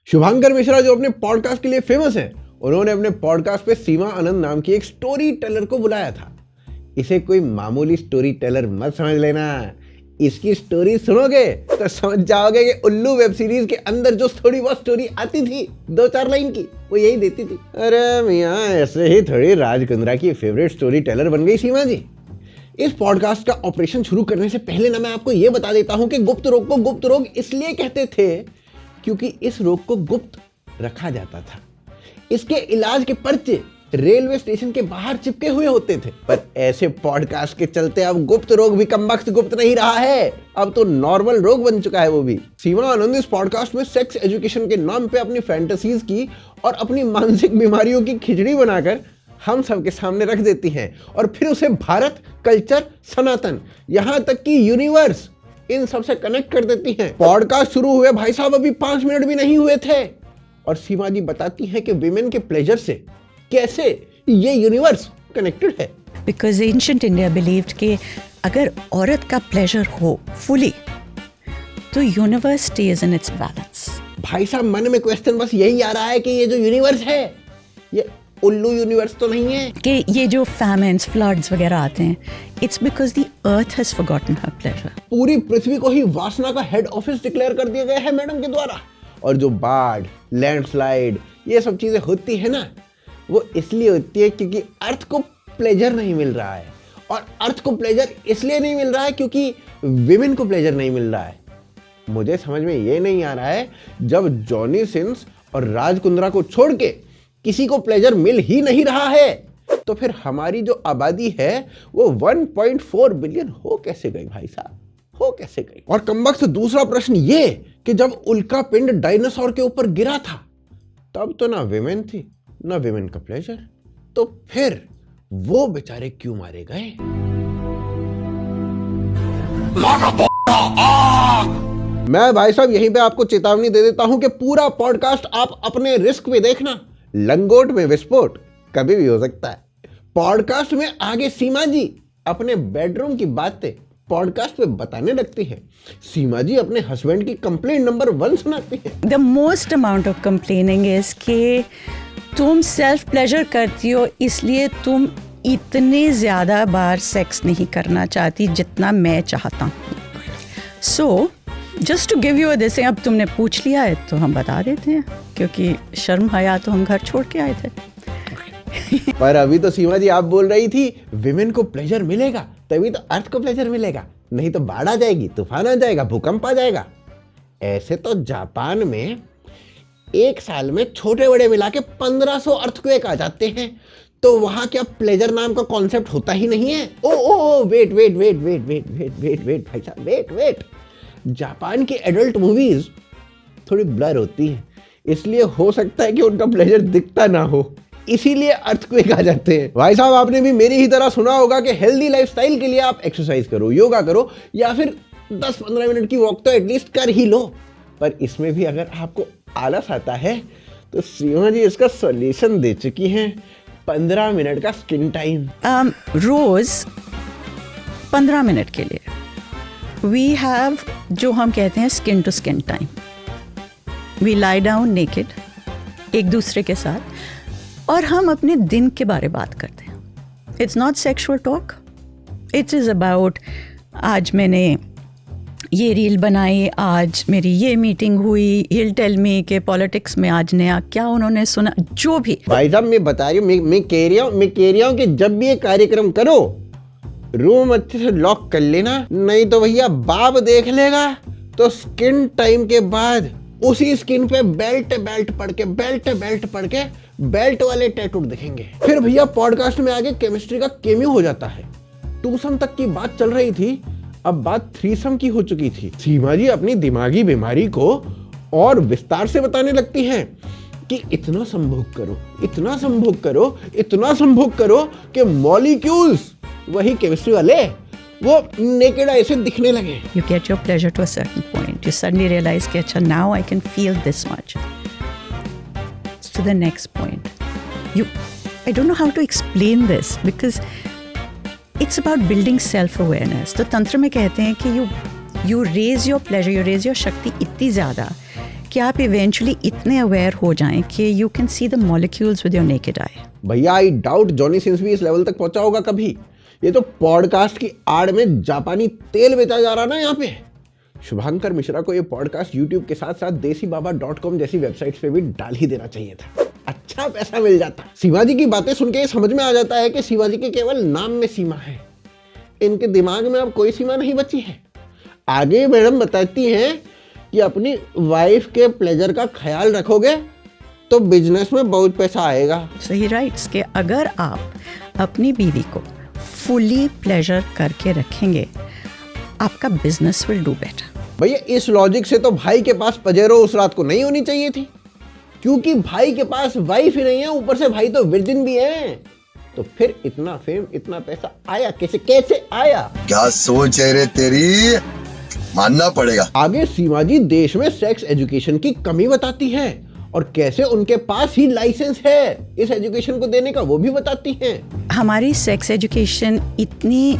शुभांकर मिश्रा जो अपने पॉडकास्ट के लिए फेमस है, उन्होंने अपने पॉडकास्ट पे सीमा आनंद नाम की एक स्टोरी टेलर को बुलाया था। इसे कोई मामूली स्टोरी टेलर मत समझ लेना। इसकी स्टोरी सुनोगे तो समझ जाओगे कि उल्लू वेब सीरीज के अंदर जो थोड़ी बहुत स्टोरी आती थी 2-4 लाइन की, वो यही देती थी। अरे मियाँ, ऐसे ही थोड़ी राज कुंद्रा की फेवरेट स्टोरी टेलर बन गई सीमा जी। इस पॉडकास्ट का ऑपरेशन शुरू करने से पहले ना मैं आपको ये बता देता हूँ कि गुप्त रोग को गुप्त रोग इसलिए कहते थे क्योंकि इस रोग को गुप्त रखा जाता था। इसके इलाज के पर्चे रेलवे स्टेशन के बाहर चिपके हुए होते थे। पर ऐसे पॉडकास्ट के चलते अब गुप्त रोग भी कमबख्त गुप्त नहीं रहा है, अब तो नॉर्मल रोग बन चुका है वो भी। सीमा आनंद इस पॉडकास्ट में सेक्स एजुकेशन के नाम पे अपनी फैंटेसीज की और अपनी मानसिक बीमारियों की खिचड़ी बनाकर हम सबके सामने रख देती हैं और फिर उसे भारत, कल्चर, सनातन, यहाँ तक कि यूनिवर्स, इन सब से कनेक्ट कर देती हैं। पॉडकास्ट शुरू हुए भाई साहब अभी 5 मिनट भी नहीं हुए थे और सीमा जी बताती हैं कि विमेन के प्लेजर से कैसे ये यूनिवर्स कनेक्टेड है। बिकॉज एंशिएंट इंडिया बिलीव्ड कि अगर औरत का प्लेजर हो फुली तो universe stage in its balance. भाई साहब मन में क्वेश्चन बस यही आ रहा है कि ये जो यूनिवर्स है ये उल्लू यूनिवर्स तो नहीं है कि ये जो फैमिन्स, फ्लड्स वगैरह आते हैं, it's because the earth has forgotten her pleasure. पूरी पृथ्वी को ही वासना का हेड ऑफिस डिक्लेयर कर दिया गया है मैडम के द्वारा। और जो बाढ़, लैंडस्लाइड, ये सब चीजें होती है ना, वो इसलिए होती है क्योंकि अर्थ को प्लेजर नहीं मिल रहा है। और अर्थ को प्लेजर इसलिए नहीं मिल रहा है क्योंकि विमेन को प्लेजर नहीं मिल रहा है। मुझे समझ में ये नहीं आ रहा है, जब जॉनी सिंस और राज कुंद्रा को छोड़ के किसी को प्लेजर मिल ही नहीं रहा है, तो फिर हमारी जो आबादी है वो 1.4 बिलियन हो कैसे गई भाई साहब, हो कैसे गई। और कमबख्त दूसरा प्रश्न ये कि जब उल्का पिंड डायनासोर के ऊपर गिरा था तब तो ना विमेन थी ना विमेन का प्लेजर, तो फिर वो बेचारे क्यों मारे गए। मैं भाई साहब यहीं पे आपको चेतावनी दे देता हूं कि पूरा पॉडकास्ट आप अपने रिस्क पे देखना। लंगोट में विस्फोट कभी भी हो सकता है। पॉडकास्ट में आगे सीमा जी अपने बेडरूम की बातें पॉडकास्ट पे बताने लगती हैं। सीमा जी अपने हस्बैंड की कंप्लेंट नंबर 1 सुनाती हैं। The most amount of complaining is कि तुम सेल्फ प्लेजर करती हो इसलिए तुम इतने ज़्यादा बार सेक्स नहीं करना चाहती जितना मैं चाहता हूँ। So just to give you this, अब तुमने पूछ लिया है तो हम बता देते हैं, क्योंकि शर्म हया तो हम घर छोड़ के आए थे। पर अभी तो सीमा जी आप बोल रही थी विमेन को प्लेजर मिलेगा तभी तो अर्थ को प्लेजर मिलेगा, नहीं तो बाढ़ आ जाएगी, तूफान आ जाएगा, भूकंप आ जाएगा। ऐसे तो जापान में एक साल में छोटे बड़े मिला के 1500 अर्थक्वेक आ जाते हैं, तो वहां क्या प्लेजर नाम का कॉन्सेप्ट होता ही नहीं है। ओ वेट भाई साहब, वेट। जापान की एडल्ट मूवीज थोड़ी ब्लर होती हैं, इसलिए हो सकता है कि उनका प्लेजर दिखता ना हो, इसीलिए अर्थक्वेक आ जाते हैं। भाई साहब आपने भी मेरी ही तरह सुना होगा कि हेल्दी लाइफस्टाइल के लिए आप एक्सरसाइज करो, योगा करो, या फिर 10-15 मिनट की वॉक तो एटलीस्ट कर ही लो। पर इसमें भी अगर आपको आलस आता है तो सीमा जी इसका सॉल्यूशन दे चुकी हैं, 15 मिनट का स्किन टाइम। रोज 15 मिनट के लिए वी हैव जो हम कहते हैं skin to skin time. We lie down naked एक दूसरे के साथ और हम अपने दिन के बारे बात करते हैं। It's not sexual talk, it is about आज मैंने ये रील बनाई, आज मेरी ये मीटिंग हुई, हिल टेल मी के पॉलिटिक्स में आज नया क्या उन्होंने सुना, जो भी। भाई साहब मैं बता रही हूँ, मैं कह रही हूँ कि जब भी ये कार्यक्रम करो रूम अच्छे से लॉक कर लेना, नहीं तो भैया बाप देख लेगा तो स्किन टाइम के बाद उसी स्किन पे बेल्ट पड़ के बेल्ट वाले टैटू दिखेंगे। फिर भैया पॉडकास्ट में आगे केमिस्ट्री का केमियो हो जाता है। 2सम तक की बात चल रही थी, अब बात 3सम की हो चुकी थी। सीमा जी अपनी दिमागी बीमारी को और विस्तार से बताने लगती हैं कि इतना संभोग करो कि मॉलिक्यूल्स, वही केमिस्ट्री वाले, वो नेकेड आई से दिखने लगे। You get your pleasure to a certain point. You suddenly realize कि अच्छा now I can feel this much. To the next point. I don't know how to explain this because it's about building self-awareness. तो तंत्र में कहते हैं कि you raise your pleasure, you raise your शक्ति इतनी ज़्यादा कि कि आप इवेंचुअली इतने अवेयर हो जाएं कि you can see the molecules with your naked eye. भैया आई डाउट जॉनी सिंस भी इस लेवल तक पहुंचा होगा कभी। ये तो पॉडकास्ट की आड़ में जापानी तेल बेचा जा रहा ना यहाँ पे। शुभांकर मिश्रा को ये पॉडकास्ट यूट्यूब के साथ साथ desibaba.com जैसी वेबसाइट्स पे भी डाल ही देना चाहिए था, अच्छा पैसा मिल जाता। शिवाजी की बातें सुन के ये समझ में आ जाता है कि शिवाजी के केवल नाम में सीमा है, इनके दिमाग में अब कोई सीमा नहीं बची है। आगे मैडम बताती हैं कि अपनी वाइफ के प्लेजर का ख्याल रखोगे तो बिजनेस में बहुत पैसा आएगा। सो ही राइट्स कि अगर आप अपनी बीवी को फुली प्लेजर करके रखेंगे, आपका बिजनेस विल डू बेटर। भैया इस लॉजिक से तो भाई के पास पजेरो उस रात को नहीं होनी चाहिए थी, क्योंकि भाई के पास वाइफ ही नहीं है, ऊपर से भाई तो वर्जिन भी है। तो फिर इतना फेम, इतना पैसा आया कैसे आया? क्या सोच है रे तेरी, मानना पड़ेगा। आगे सीमा जी देश में सेक्स एजुकेशन की कमी बताती है और कैसे उनके पास ही लाइसेंस है इस एजुकेशन को देने का, वो भी बताती हैं। हमारी सेक्स एजुकेशन इतनी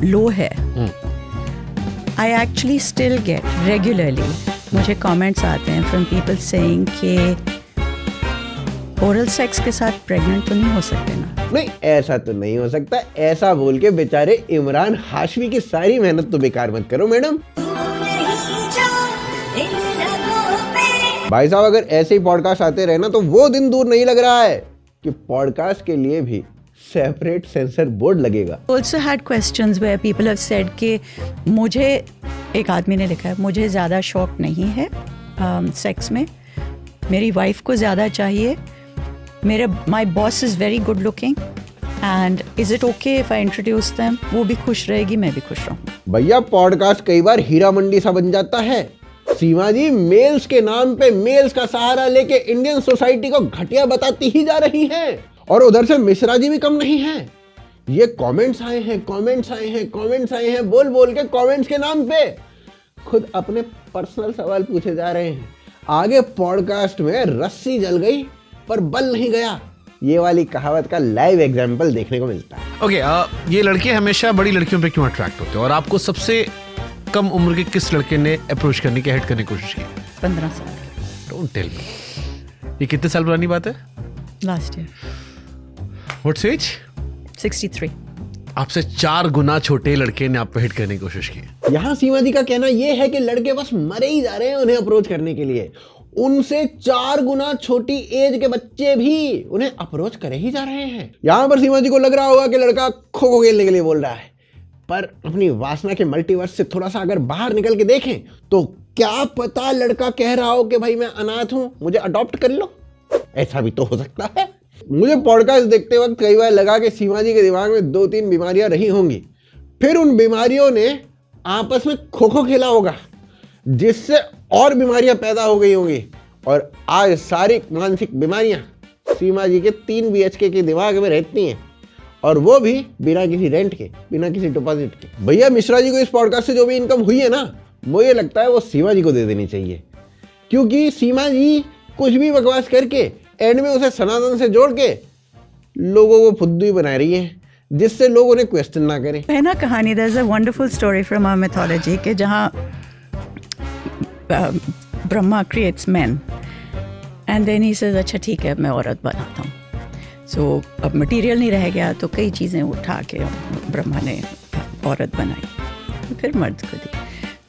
लो है। I actually still get regularly, मुझे कमेंट्स आते हैं फ्रॉम पीपल सेइंग कि ओरल सेक्स के साथ प्रेग्नेंट तो नहीं हो सकते ना। नहीं, ऐसा तो नहीं हो सकता। ऐसा बोल के बेचारे इमरान हाशमी की सारी मेहनत तो बेकार मत करो मैडम। भाई साहब अगर ऐसे ही पॉडकास्ट आते रहे ना तो वो दिन दूर नहीं लग रहा है कि पॉडकास्ट के लिए भी सेपरेट सेंसर बोर्ड लगेगा। Also had questions where people have said कि मुझे, एक आदमी ने लिखा है, मुझे ज़्यादा शौक नहीं है सेक्स में, मेरी वाइफ को ज़्यादा चाहिए, मेरे my boss is very good looking and is it okay if I introduce them, वो भी खुश रहेगी, मैं भी खुश रहूँ। भैया पॉडकास्ट कई बार हीरा मंडी सा बन जाता है। सीमा जी मेल्स के नाम पे मेल्स का सहारा लेके इंडियन सोसाइटी को घटिया बताती ही जा रही हैं। और उधर से मिश्रा जी भी कम नहीं हैं। ये कमेंट्स आए हैं बोल बोल के कमेंट्स के नाम पे खुद अपने पर्सनल सवाल पूछे जा रहे हैं। आगे पॉडकास्ट में रस्सी जल गई पर बल नहीं गया, ये वाली कहावत का लाइव एग्जाम्पल देखने को मिलता है। ओके, ये लड़के हमेशा बड़ी लड़कियों पे क्यों अट्रैक्ट होते हैं और आपको सबसे कम उम्र के किस लड़के ने अप्रोच करने की, हेड करने की कोशिश की? 15 साल। Don't tell me. ये कितने साल पुरानी बात है? Last year. What's age? 63। आपसे 4 गुना छोटे लड़के ने आप पे हिट करने की कोशिश की। यहाँ सीमा जी का कहना यह है कि लड़के बस मरे ही जा रहे हैं उन्हें अप्रोच करने के लिए। उनसे 4 गुना छोटी एज के बच्चे भी उन्हें अप्रोच करे ही जा रहे हैं। यहाँ पर सीमा जी को लग रहा होगा कि लड़का खो खो खेलने के लिए बोल रहा है, पर अपनी वासना के मल्टीवर्स से थोड़ा सा अगर बाहर निकल के देखें तो क्या पता लड़का कह रहा हो कि भाई मैं अनाथ हूं, मुझे अडॉप्ट कर लो। ऐसा भी तो हो सकता है। मुझे पॉडकास्ट देखते वक्त कई बार लगा कि सीमा जी के दिमाग में 2-3 बीमारियां रही होंगी, फिर उन बीमारियों ने आपस में खो खो खेला होगा जिससे और बीमारियां पैदा हो गई होंगी, और आज सारी मानसिक बीमारियां सीमा जी के 3 BHK के दिमाग में रहती हैं, और वो भी बिना किसी रेंट के, बिना किसी डिपॉजिट के। भैया मिश्रा जी को इस पॉडकास्ट से जो भी इनकम हुई है ना, मुझे लगता है वो सीमा जी को दे देनी चाहिए, क्योंकि सीमा जी कुछ भी बकवास करके एंड में उसे सनातन से जोड़ के लोगों को फुद्दू ही बना रही है, जिससे लोग उन्हें क्वेश्चन ना करें। है ना कहानी, there is a wonderful story from our mythology के जहाँ Brahma creates man and then he says अच्छा ठीक है मैं औरत बनाता हूँ। सो अब मटेरियल नहीं रह गया तो कई चीज़ें उठा के ब्रह्मा ने औरत बनाई, फिर मर्द को दी।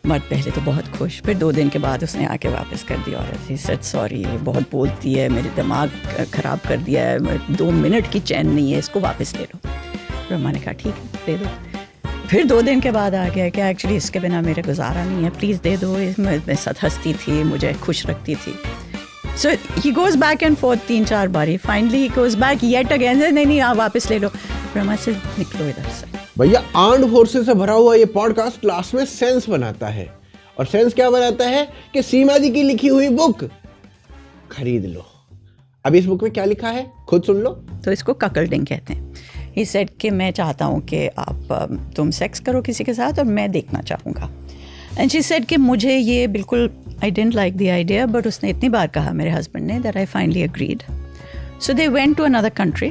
मर्द पहले तो बहुत खुश, फिर 2 दिन के बाद उसने आके वापस कर दी औरत। ही सेड सॉरी, ये बहुत बोलती है, मेरे दिमाग ख़राब कर दिया है, 2 मिनट की चैन नहीं है, इसको वापस ले लो। ब्रह्मा ने कहा ठीक है दे दो। फिर 2 दिन के बाद आ गया कि एक्चुअली इसके बिना मेरा गुजारा नहीं है, प्लीज़ दे दो, मेरे साथ हंसती थी, मुझे खुश रखती थी। So he goes back and forth 3-4 बारी, finally he goes back yet again, नहीं आप वापस ले लो। ब्रह्मा से निकलो इधर से। भैया आर्म्ड फोर्सेस से भरा हुआ ये पॉडकास्ट लास्ट में सेंस बनाता है, और सेंस क्या बनाता है कि सीमा जी की लिखी हुई बुक खरीद लो। अब इस बुक में क्या लिखा है खुद सुन लो। तो इसको ककल्डिंग कहते हैं। ही सेड कि मैं चाहता हूँ कि आप तुम सेक्स करो किसी के साथ और मैं देखना चाहूँगा। एंड शी सेड कि मुझे ये बिल्कुल I didn't like the idea, but उसने इतनी बार कहा मेरे हस्बैंड ने that I finally agreed. So they went to another country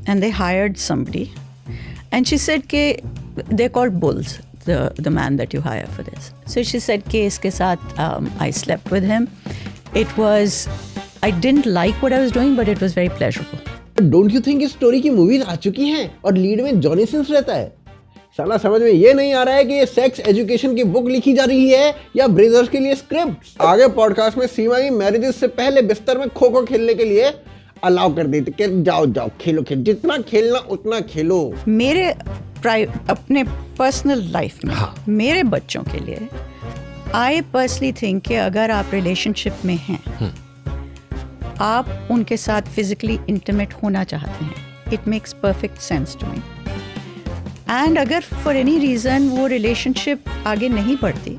and they hired somebody and she said कि they called bulls the man that you hire for this. So she said कि इसके साथ I slept with him It was, I didn't like what I was doing, but it was very pleasurable. Don't you think इस story की movies आ चुकी हैं और lead में Johnny Sins रहता है? साला समझ में ये नहीं आ रहा है कि ये सेक्स एजुकेशन की बुक लिखी जा रही है या ब्रेजर्स के लिए स्क्रिप्ट। आगे पॉडकास्ट में सीमा की मैरिजेस से पहले बिस्तर में खो खो खेलने के लिए अलाउ कर देते कि जाओ जाओ खेलो खेलो, जितना खेलना उतना खेलो। मेरे अपने पर्सनल लाइफ में मेरे बच्चों के लिए आई पर्सनली थिंक कि अगर आप रिलेशनशिप में हैं, आप उनके साथ फिजिकली इंटीमेट होना चाहते हैं, it makes perfect sense to me. And अगर फॉर एनी रीज़न वो रिलेशनशिप आगे नहीं बढ़ती।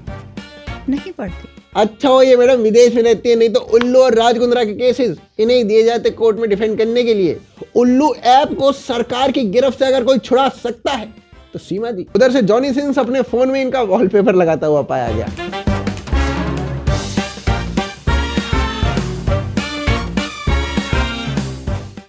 अच्छा हो ये मैडम विदेश में रहती है, नहीं तो उल्लू और राजकुंद्रा के केसेस इन्हें ही दिए जाते कोर्ट में डिफेंड करने के लिए। उल्लू ऐप को सरकार की गिरफ्त से अगर कोई छुड़ा सकता है तो सीमा जी। उधर से जॉनी सिंस अपने फोन में इनका वॉलपेपर लगाता हुआ पाया गया।